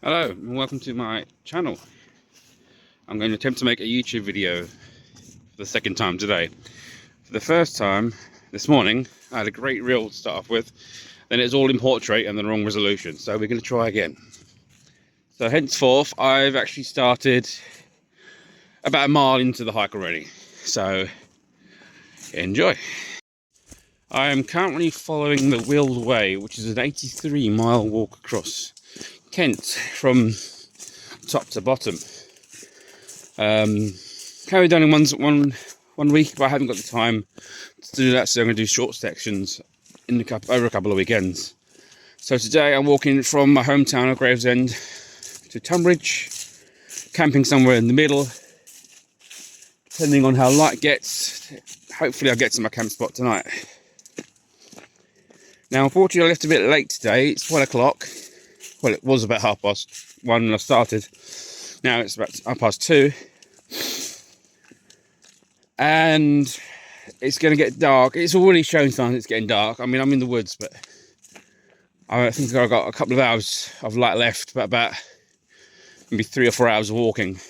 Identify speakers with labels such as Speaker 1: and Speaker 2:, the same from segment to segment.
Speaker 1: Hello and welcome to my channel. I'm going to attempt to make a YouTube video for the second time today. For the first time this morning, I had a great reel to start off with, then it's all in portrait and the wrong resolution, so we're going to try again. So henceforth, I've actually started about a mile into the hike already, so enjoy. I am currently following the Wealdway, which is an 83-mile walk across Kent from top to bottom. Carried on in one week, but I haven't got the time to do that, so I'm going to do short sections in over a couple of weekends. So today I'm walking from my hometown of Gravesend to Tonbridge, camping somewhere in the middle. Depending on how light gets, hopefully I'll get to my camp spot tonight. Now unfortunately I left a bit late today. It's 1 o'clock. Well, it was about 1:30 when I started. Now it's about 2:30. And it's going to get dark. It's already showing signs it's getting dark. I mean, I'm in the woods, but I think I've got a couple of hours of light left, but about maybe 3 or 4 hours of walking.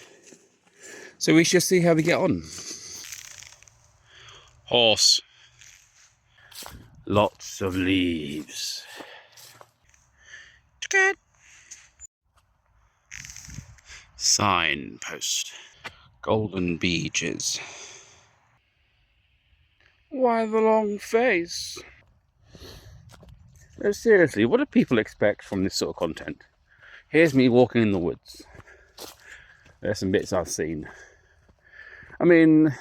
Speaker 1: So we shall see how we get on. Horse. Lots of leaves. Good. Signpost. Golden beaches. Why the long face? No, seriously, what do people expect from this sort of content? Here's me walking in the woods. There's some bits I've seen. I mean,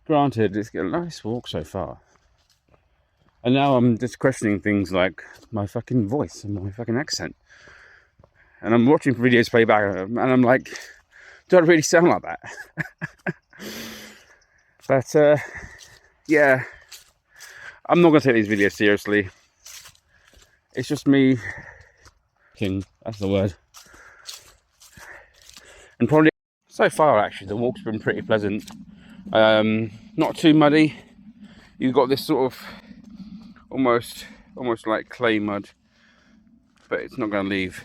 Speaker 1: granted, it's a nice walk so far. And now I'm just questioning things like my fucking voice and my fucking accent. And I'm watching videos play back and I'm like, do I really sound like that? But, yeah, I'm not going to take these videos seriously. It's just me, that's the word. And probably, so far actually, the walk's been pretty pleasant. Not too muddy. You've got this sort of, almost like clay mud. But it's not going to leave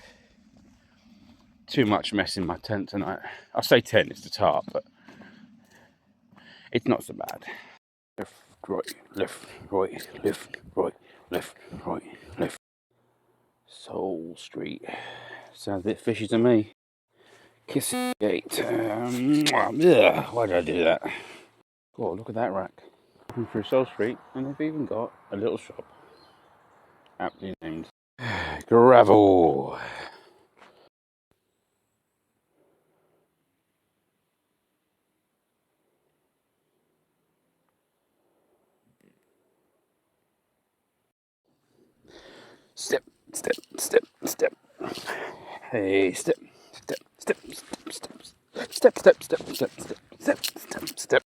Speaker 1: too much mess in my tent tonight. I say tent, it's the tarp, but it's not so bad. Left, right, left, right, left, right, left, right, left. Soul Street. Sounds a bit fishy to me. Kissing Gate. Why did I do that? Oh, look at that rack. Looking through Soul Street, and they've even got a little shop. Aptly named. Gravel. Step, step, step, step. Hey, step, step, step, step, step, step, step, step, step, step, step, step.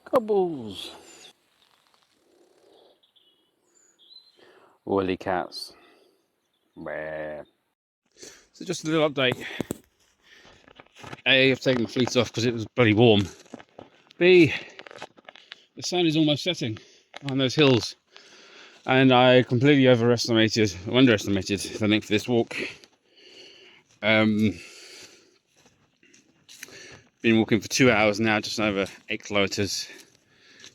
Speaker 1: Cobbles. Woolly cats. Rare. So just a little update. A, I've taken my fleece off because it was bloody warm. B, the sun is almost setting on those hills. And I completely underestimated the length of this walk. Been walking for 2 hours now, just over 8 kilometers.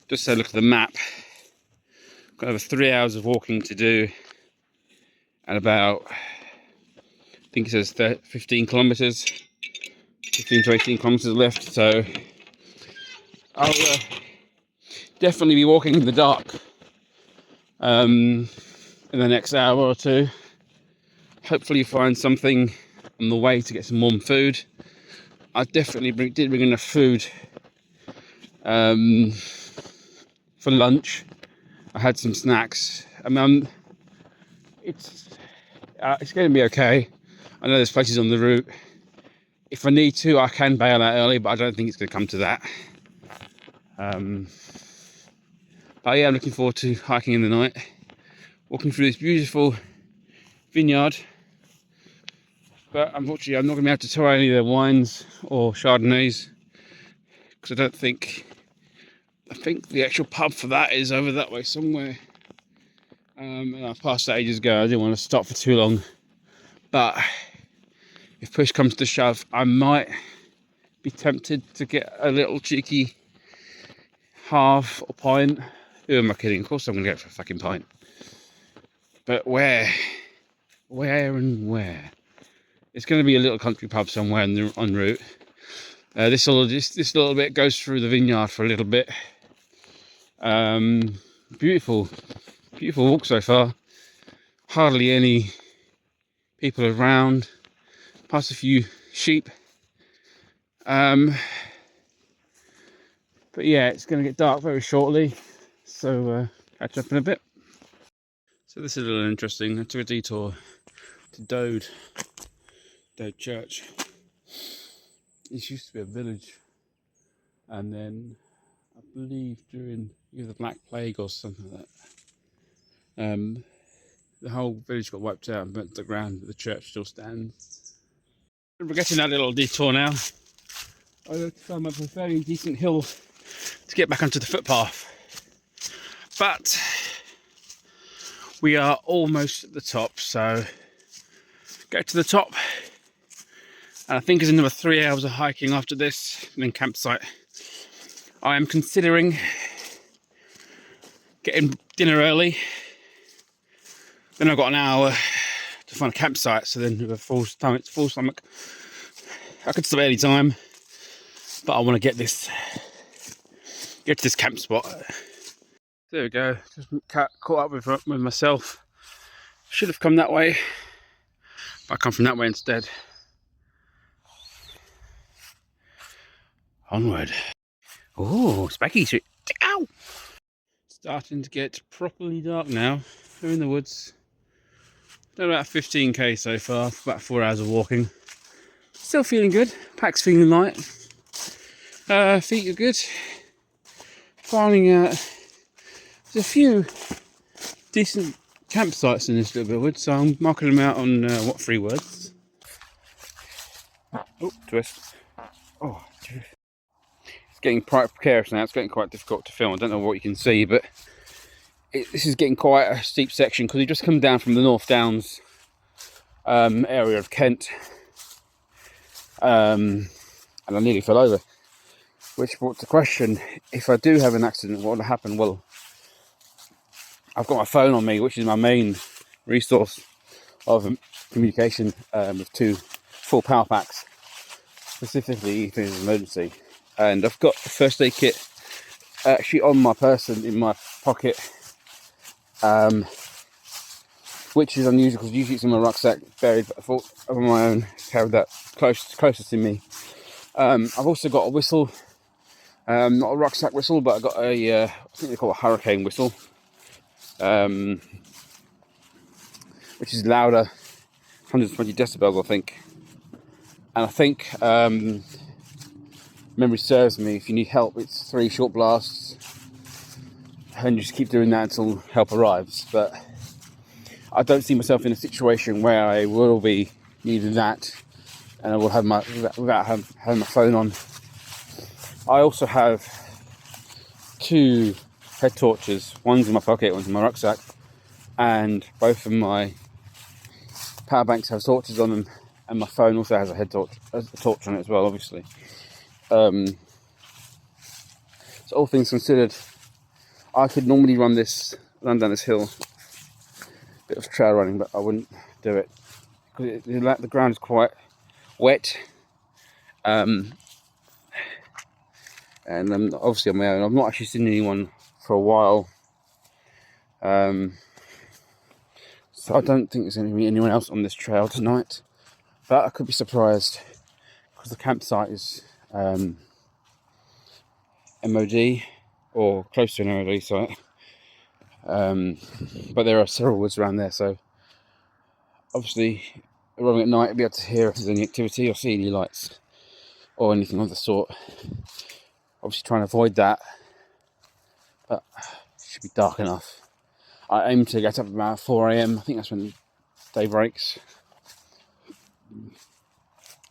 Speaker 1: Just had a look at the map. Got over 3 hours of walking to do, and about, I think it says 15 kilometers, 15 to 18 kilometers left. So I'll definitely be walking in the dark in the next hour or two. Hopefully find something on the way to get some warm food. I definitely did bring enough food for lunch. I had some snacks. I mean, it's going to be okay. I know there's places on the route. If I need to, I can bail out early, but I don't think it's going to come to that. But yeah, I'm looking forward to hiking in the night, walking through this beautiful vineyard. But unfortunately, I'm not going to be able to try any of their wines or Chardonnays, because I don't think I think the actual pub for that is over that way somewhere. And I passed that ages ago. I didn't want to stop for too long. But if push comes to shove, I might be tempted to get a little cheeky half or pint. Who am I kidding? Of course I'm going to go for a fucking pint. But where? Where and where? It's going to be a little country pub somewhere en route. This little bit goes through the vineyard for a little bit. Beautiful walk so far. Hardly any people around. Past a few sheep. But yeah, it's going to get dark very shortly. So catch up in a bit. So this is a little interesting. I took a detour to Dode Church. This used to be a village, and then I believe during either the Black Plague or something like that, the whole village got wiped out and burnt to the ground, but the church still stands. We're getting that little detour now. I have to climb up a fairly decent hill to get back onto the footpath, but we are almost at the top, so get to the top, and I think it's another 3 hours of hiking after this, and then campsite. I am considering getting dinner early, then I've got an hour to find a campsite, so then with a full stomach, I could stop any time, but I want to get to this camp spot. There we go, just caught up with myself. Should have come that way, but I come from that way instead. Onward. Oh, Specky Street. Ow! Starting to get properly dark now. We're in the woods. Done about 15k so far, about 4 hours of walking. Still feeling good. Pack's feeling light. Feet are good. Finding there's a few decent campsites in this little bit of woods, so I'm marking them out on what 3 words. Oh, twist. Oh, it's getting quite precarious now. It's getting quite difficult to film. I don't know what you can see, but this is getting quite a steep section because we just come down from the North Downs area of Kent, and I nearly fell over, which brought the question: if I do have an accident, what will happen? Well, I've got my phone on me, which is my main resource of communication, with 2 full power packs, specifically if there's an emergency. And I've got the first aid kit actually on my person in my pocket, which is unusual because usually it's in my rucksack buried, but I thought on my own carried that closest to me. I've also got a whistle, not a rucksack whistle, but I got a I think they call it a hurricane whistle, which is louder, 120 decibels I think. And I think, memory serves me, if you need help it's 3 short blasts, and you just keep doing that until help arrives. But I don't see myself in a situation where I will be needing that, and I will have without having my phone on. I also have 2 head torches. One's in my pocket, one's in my rucksack, and both of my power banks have torches on them, and my phone also has a torch on it as well, obviously. So all things considered, I could normally run down this hill, bit of trail running, but I wouldn't do it because the ground is quite wet, and I'm obviously on my own. I've not actually seen anyone for a while, so I don't think there's going to be anyone else on this trail tonight, but I could be surprised because the campsite is MOD or close to an MOD site, but there are several woods around there, so obviously arriving at night I'll be able to hear if there's any activity or see any lights or anything of the sort. Obviously trying to avoid that, but it should be dark enough. I aim to get up about 4 AM. I think that's when day breaks,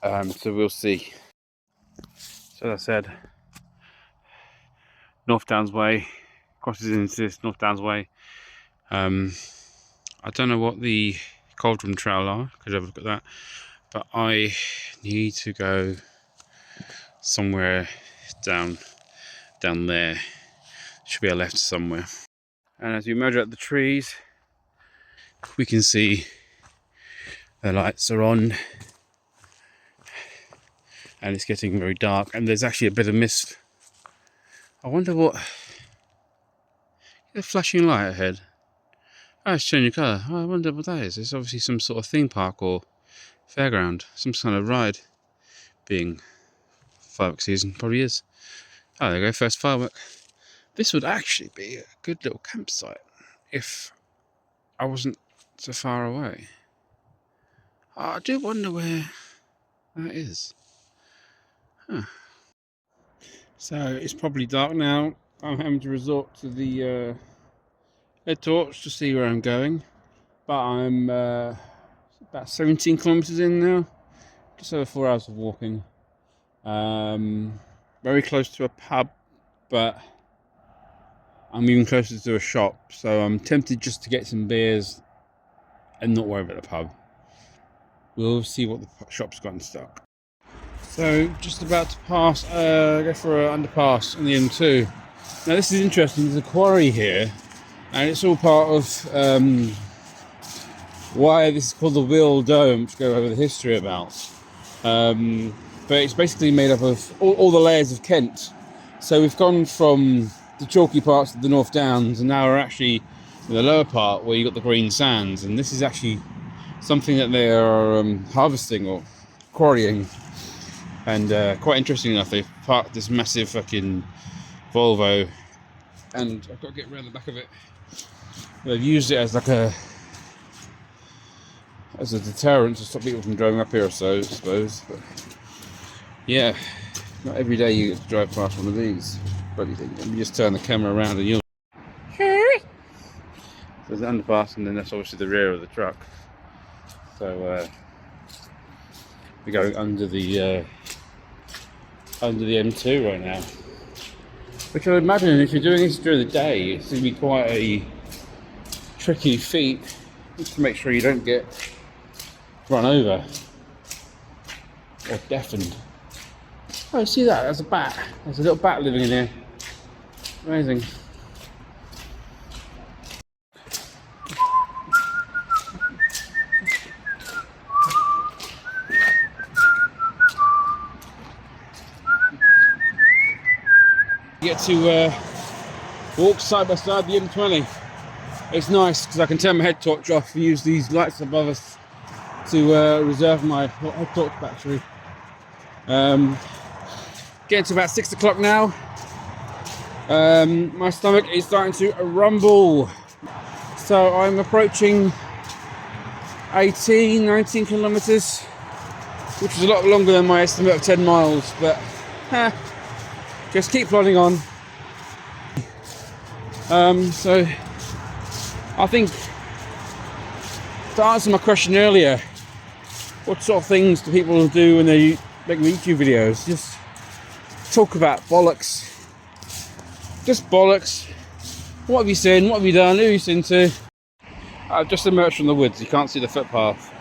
Speaker 1: so we'll see. So as I said, North Downs Way, crosses into this North Downs Way. I don't know what the Cauldron Trail are, could have a look at that, but I need to go somewhere down there. Should be a left somewhere. And as we emerge out the trees, we can see the lights are on, and it's getting very dark, and there's actually a bit of mist. I wonder what... A flashing light ahead. Oh, it's changing colour. Oh, I wonder what that is. It's obviously some sort of theme park or fairground, some kind of ride being firework season. Probably is. Oh, there you go, first firework. This would actually be a good little campsite if I wasn't so far away. Oh, I do wonder where that is. Huh. So it's probably dark now. I'm having to resort to the head torch to see where I'm going. But I'm about 17 kilometres in now. Just over 4 hours of walking. Very close to a pub, but I'm even closer to a shop, so I'm tempted just to get some beers and not worry about the pub. We'll see what the shop's got in stock. So just about to pass, go for an underpass on the M2. Now this is interesting, there's a quarry here, and it's all part of why this is called the Wealdway, which go over the history about. But it's basically made up of all the layers of Kent. So we've gone from the chalky parts of the North Downs, and now we're actually in the lower part where you've got the green sands, and this is actually something that they are harvesting or quarrying. And quite interesting enough, they've parked this massive fucking Volvo, and I've got to get around the back of it. They've used it as like a deterrent to stop people from driving up here or so, I suppose. But yeah, not every day you get to drive past one of these bloody things. Let me just turn the camera around and you'll... There's an underpass, and then that's obviously the rear of the truck. So we're going under the M2 right now. Which I would imagine if you're doing this during the day, it's going to be quite a tricky feat, just to make sure you don't get run over or deafened. Oh, see that? There's a bat. There's a little bat living in here. Amazing. Get to walk side by side the M20. It's nice because I can turn my head torch off and use these lights above us to reserve my head torch battery. Getting to about 6 o'clock now. My stomach is starting to rumble. So I'm approaching 19 kilometres, which is a lot longer than my estimate of 10 miles, but just keep plodding on. So I think, to answer my question earlier, what sort of things do people do when they make YouTube videos? Just talk about bollocks. Just bollocks. What have you seen? What have you done? Who have you seen to? I've just emerged from the woods. You can't see the footpath.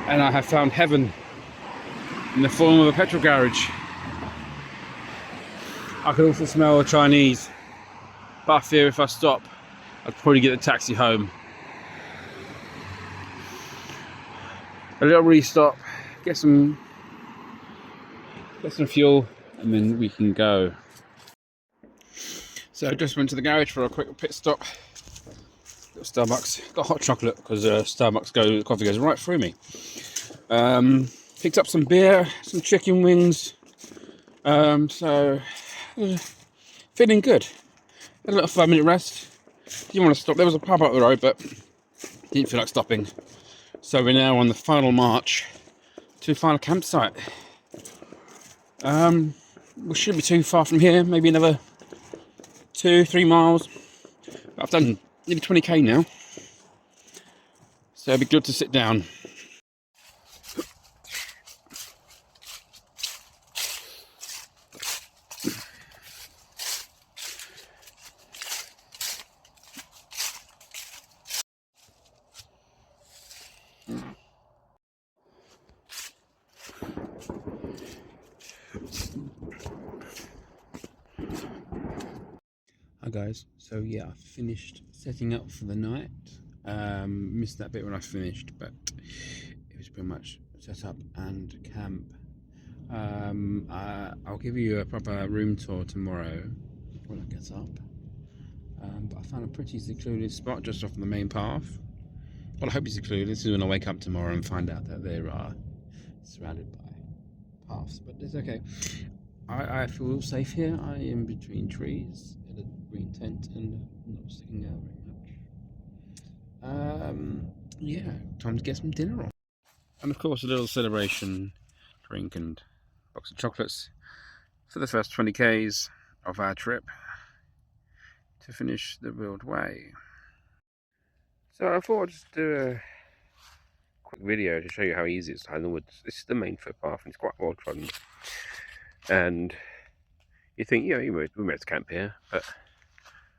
Speaker 1: And I have found heaven in the form of a petrol garage. I can also smell the Chinese, but I fear if I stop, I'd probably get the taxi home. A little restop, get some fuel, and then we can go. So I just went to the garage for a quick pit stop. Got Starbucks, got hot chocolate because Starbucks coffee goes right through me. Picked up some beer, some chicken wings. So feeling good. Had a little 5-minute rest. Didn't want to stop. There was a pub up the road, but didn't feel like stopping. So we're now on the final march to the final campsite. We shouldn't be too far from here. Maybe another 2-3 miles. I've done nearly 20k now, so it'd be good to sit down. guys, so yeah, I finished setting up for the night. Missed that bit when I finished, but it was pretty much set up and camp. I'll give you a proper room tour tomorrow when I get up. But I found a pretty secluded spot just off the main path. Well, I hope it's secluded. This is when I wake up tomorrow and find out that there are surrounded by paths, but it's okay. I feel safe here. I am between trees in a green tent and not sticking out very much. Yeah, time to get some dinner on. And of course, a little celebration drink and box of chocolates for the first 20 k's of our trip to finish the Wealdway. So I thought I'd just do a quick video to show you how easy it is to hide in the woods. This is the main footpath and it's quite well trodden. And you think, yeah, we might to camp here, but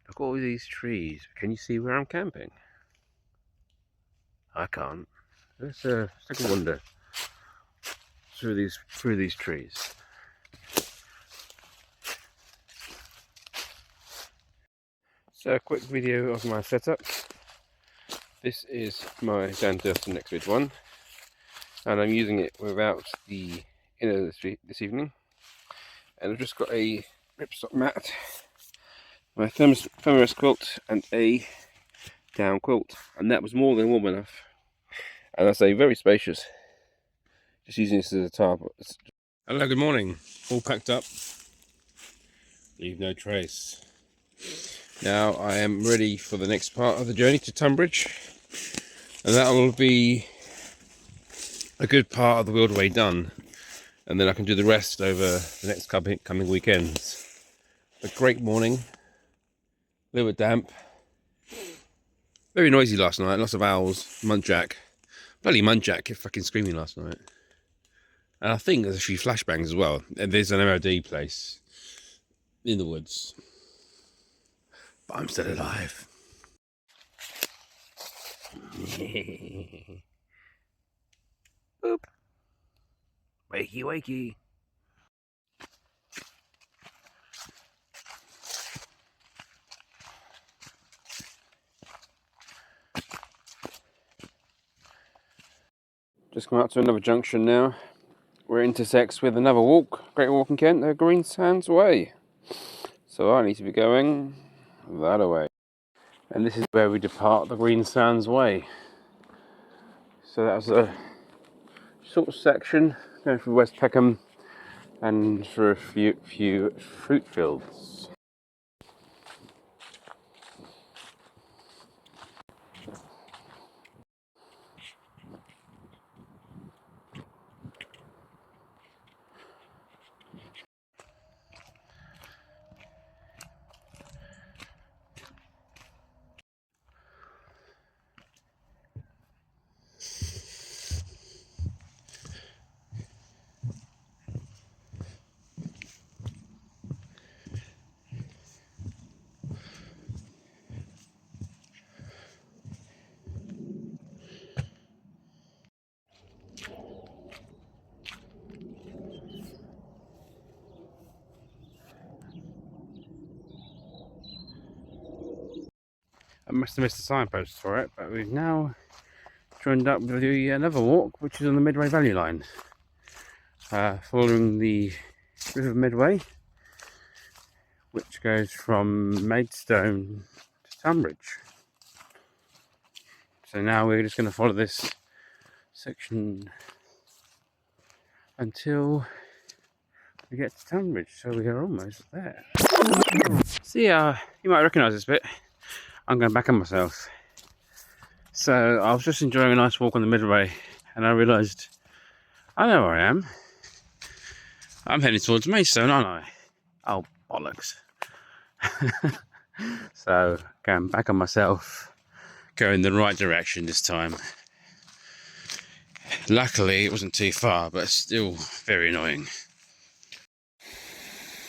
Speaker 1: look at all these trees. Can you see where I'm camping? I can't. Let's take a wander through these trees. So a quick video of my setup. This is my Dan Dustin Next Ridge one, and I'm using it without the inner this evening. And I've just got a ripstop mat, my thermos quilt, and a down quilt, and that was more than warm enough. And I say very spacious. Just using this as a tarp. Hello, good morning. All packed up. Leave no trace. Now I am ready for the next part of the journey to Tonbridge, and that will be a good part of the Wealdway done, and then I can do the rest over the next coming weekends. A great morning, a little bit damp, very noisy last night, lots of owls, muntjac. Bloody muntjac kept fucking screaming last night. And I think there's a few flashbangs as well. And there's an MOD place in the woods. But I'm still alive. Boop. Wakey, wakey. Just come out to another junction now, where it intersects with another Great Walk in Kent, the Gravesend Way. So I need to be going that way. And this is where we depart the Gravesend Way. So that's a short section going through West Peckham and through a few fruit fields. I must have missed a signpost for it, but we've now joined up with another walk, which is on the Medway Valley line, following the River Medway, which goes from Maidstone to Tonbridge. So now we're just going to follow this section until we get to Tonbridge, so we are almost there. See, you might recognise this bit. I'm going back on myself. So I was just enjoying a nice walk on the Medway, and I realised I know where I am. I'm heading towards Maidstone, aren't I? Oh, bollocks. So going back on myself, going the right direction this time. Luckily it wasn't too far, but still very annoying.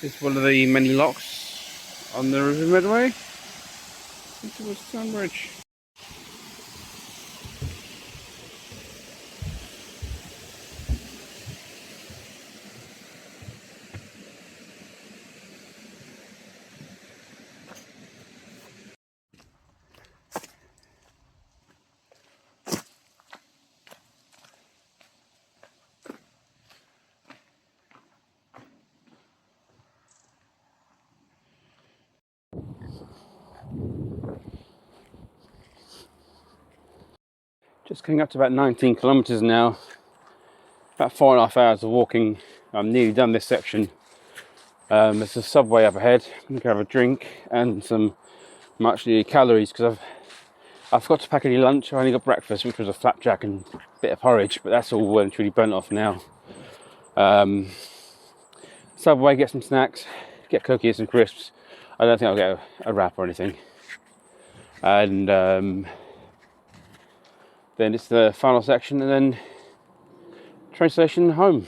Speaker 1: It's one of the many locks on the River Medway towards Tonbridge. Just coming up to about 19 kilometres now. About 4.5 hours of walking. I'm nearly done this section. There's a subway up ahead. I'm going to have a drink and some much needed calories because I forgot to pack any lunch. I only got breakfast, which was a flapjack and a bit of porridge, but that's all well and truly burnt off now. Subway, get some snacks, get cookies and crisps. I don't think I'll get a wrap or anything. And then it's the final section, and then train station home.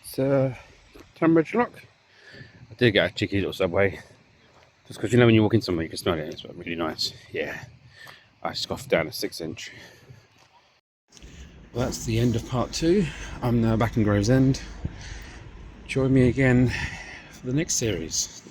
Speaker 1: So, Tonbridge lock. I did get a cheeky little subway. Just because you know when you walk in somewhere you can smell it. It's really nice. Yeah. I scoffed down a 6-inch. Well, that's the end of part 2. I'm now back in Gravesend. Join me again for the next series.